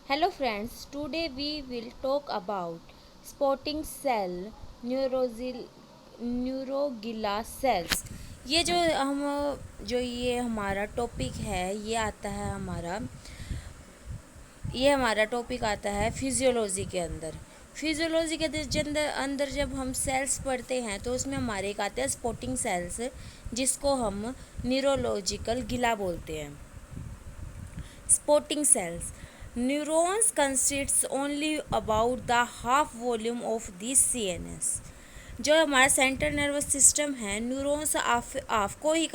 Hello friends, today we will talk about spotting cell neurosil neuroglia cells. ये हमारा topic है, ये हमारा टॉपिक आता है फिजियोलॉजी के अंदर। फिजियोलॉजी के अंदर जब हम सेल्स पढ़ते हैं तो उसमें हमारे एक आते हैं स्पॉटिंग सेल्स, जिसको हम न्यूरोलॉजिकल गिला बोलते हैं। Spotting cells. Neurons consists only about the half volume of the CNS. जो हमारा सेंट्रल नर्वस सिस्टम है, न्यूरॉन्स आफ को ही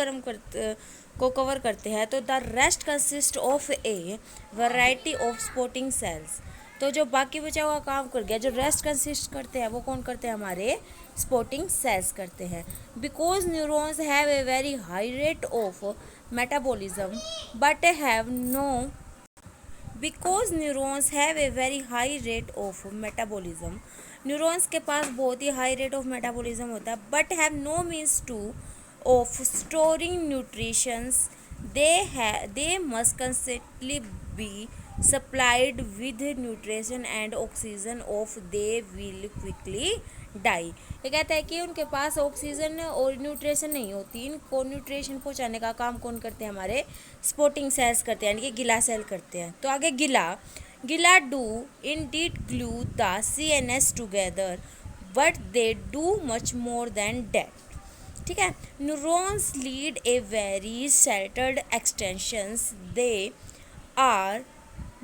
को कवर करते हैं। तो the rest consist of a variety of supporting cells. तो जो बाकी बचा हुआ काम कर गया, जो रेस्ट कंसिस्ट करते हैं, वो कौन करते हैं? हमारे स्पॉटिंग सेल्स करते हैं। Because neurons have a very high rate of metabolism but have no because neurons have a very high rate of metabolism. Neurons के पास बहुत ही हाई रेट ऑफ मेटाबॉलिज्म होता है, but have no means to of storing nutritions. They must constantly be supplied with nutrition and oxygen of they will quickly die। ये कहता है कि उनके पास ऑक्सीजन और न्यूट्रिशन नहीं होती। इनको न्यूट्रिशन पहुंचाने का काम कौन करते हैं? हमारे स्पॉटिंग सेल्स करते हैं, यानी कि गिला सेल करते हैं। तो आगे गिला do indeed glue the CNS together but they do much more than that। ठीक है। Neurons lead a very sheltered extensions. They are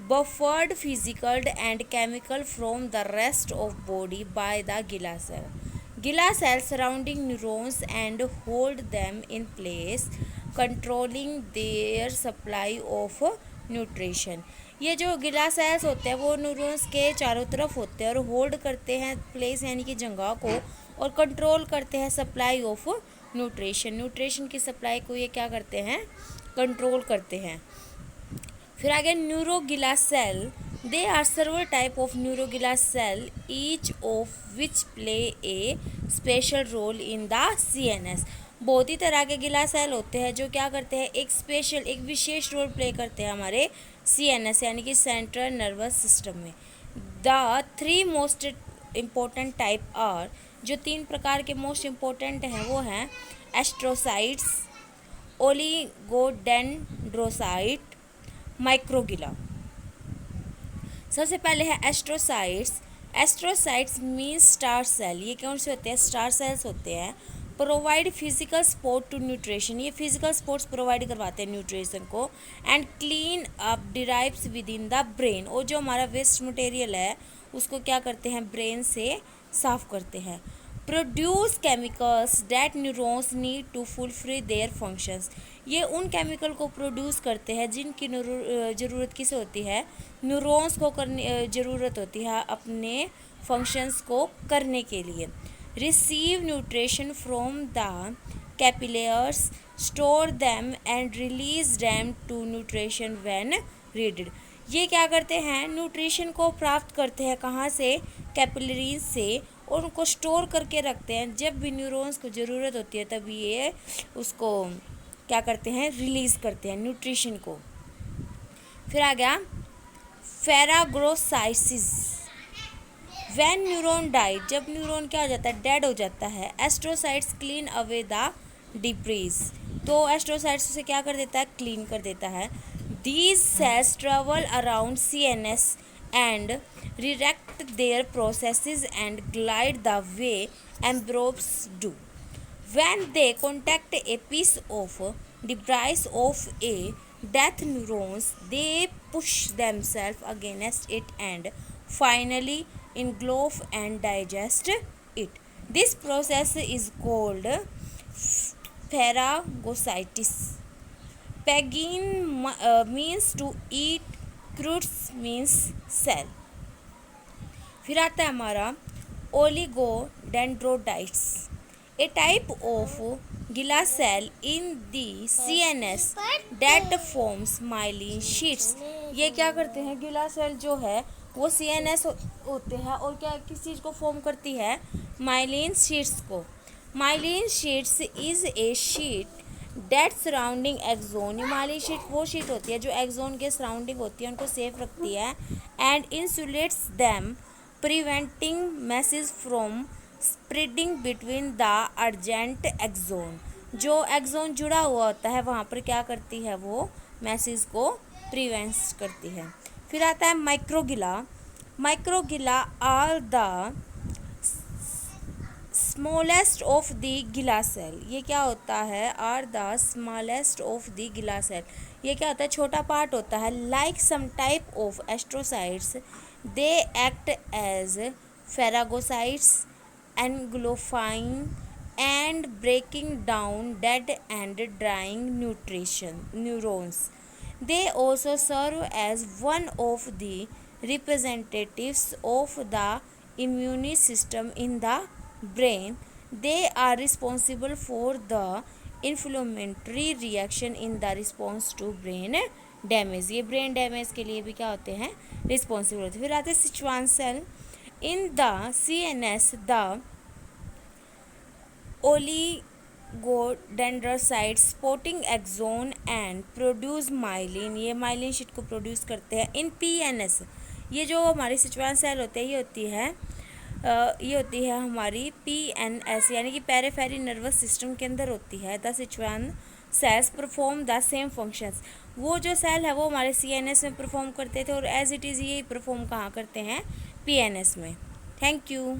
buffered physical and chemical from the rest of body by the gila cell। Gila cells surrounding neurons and hold them in place, controlling their supply of nutrition। ये जो गिला sales होते हैं वो neurons के चारों तरफ होते हैं और होल्ड करते हैं प्लेस, यानी कि जगह को, और कंट्रोल करते हैं सप्लाई ऑफ न्यूट्रिशन की सप्लाई को ये क्या करते हैं? कंट्रोल करते हैं। फिर आगे neuroglia cell. They are several type of neuroglia cell, each of which play a special role in the CNS। बहुत ही तरह के गिला सेल होते हैं जो क्या करते हैं? एक विशेष रोल प्ले करते हैं हमारे CNS यानी कि सेंट्रल नर्वस सिस्टम में। The three most important type are, जो 3 प्रकार के मोस्ट इम्पोर्टेंट हैं वो हैं एस्ट्रोसाइट्स, ओलिगोडेंड्रोसाइट, माइक्रोगिला। सबसे पहले है astrocytes. Astrocytes means star cell. ये कौन से होते हैं? स्टार सेल्स होते हैं। Provide physical support to nutrition. ये फिजिकल सपोर्ट्स प्रोवाइड करवाते हैं न्यूट्रिशन को। And clean up derives within the brain. और जो हमारा वेस्ट मटेरियल है उसको क्या करते हैं? ब्रेन से साफ करते हैं। Produce chemicals that neurons need to fulfil their functions. ये उन केमिकल को प्रोड्यूस करते हैं जिनकी ज़रूरत किसे होती है? न्यूरॉन्स को करने ज़रूरत होती है अपने फंक्शंस को करने के लिए। Receive nutrition from the capillaries, store them and release them to nutrition when needed. ये क्या करते हैं? न्यूट्रिशन को प्राप्त करते हैं कहाँ से? कैपिलरीज से, और उनको स्टोर करके रखते हैं। जब भी न्यूरॉन्स को ज़रूरत होती है तभी ये उसको क्या करते हैं? रिलीज़ करते हैं न्यूट्रिशन को। फिर आ गया फेराग्रोसाइसिस। व्हेन न्यूरॉन डाइड, जब न्यूरॉन क्या हो जाता है? डेड हो जाता है। Astrocytes clean away the debris. तो एस्ट्रोसाइट्स उसे क्या कर देता है? क्लीन कर देता है। These cells travel around CNS and redirect their processes and glide the way embryos do। When they contact a piece of debris of a dead neurons, they push themselves against it and finally engulf and digest it। This process is called phagocytosis। Pagin means to eat, क्रूट्स means cell. फिर आता है हमारा oligodendrocytes, a type of glia cell in the CNS that forms myelin sheaths. ये क्या करते हैं? गिला सेल जो है वो CNS होते हैं और क्या किस चीज़ को फॉर्म करती है? माइलिन शीट्स को। Myelin sheets is a sheet that surrounding axon, ये माइलिन शीट वो शीट होती है जो एक्सोन के सराउंडिंग होती है, उनको सेफ रखती है। And insulates them, preventing message from spreading between the adjacent axon. जो एक्सोन जुड़ा हुआ होता है वहाँ पर क्या करती है, वो मैसेज को प्रिवेंट करती है। फिर आता है microglia. Microglia are the smallest of the glia cell. ये क्या होता है, are the smallest of the glia cell. ये क्या होता है, छोटा पार्ट होता है। Like some type of astrocytes, they act as phagocytes, engulfing and breaking down dead and drying nutrition neurons. They also serve as one of the representatives of the immune system in the brain. They are responsible for the inflammatory reaction in the response to brain damage. ये brain damage के लिए भी क्या होते हैं, responsible होते हैं। फिर आते हैं Schwann cell. In the CNS the oligodendrocytes spotting axon and produce myelin, ये माइलिन शीट को प्रोड्यूस करते हैं। इन PNS, ये जो हमारी सिचुआन सेल होते हैं, ये होती है हमारी PNS यानी कि पेरिफेरल नर्वस सिस्टम के अंदर होती है। The Sichuan cells perform the same functions, वो जो सेल है वो हमारे CNS में परफॉर्म करते थे और एज इट इज़ ये परफॉर्म कहाँ करते हैं, PNS में। Thank you.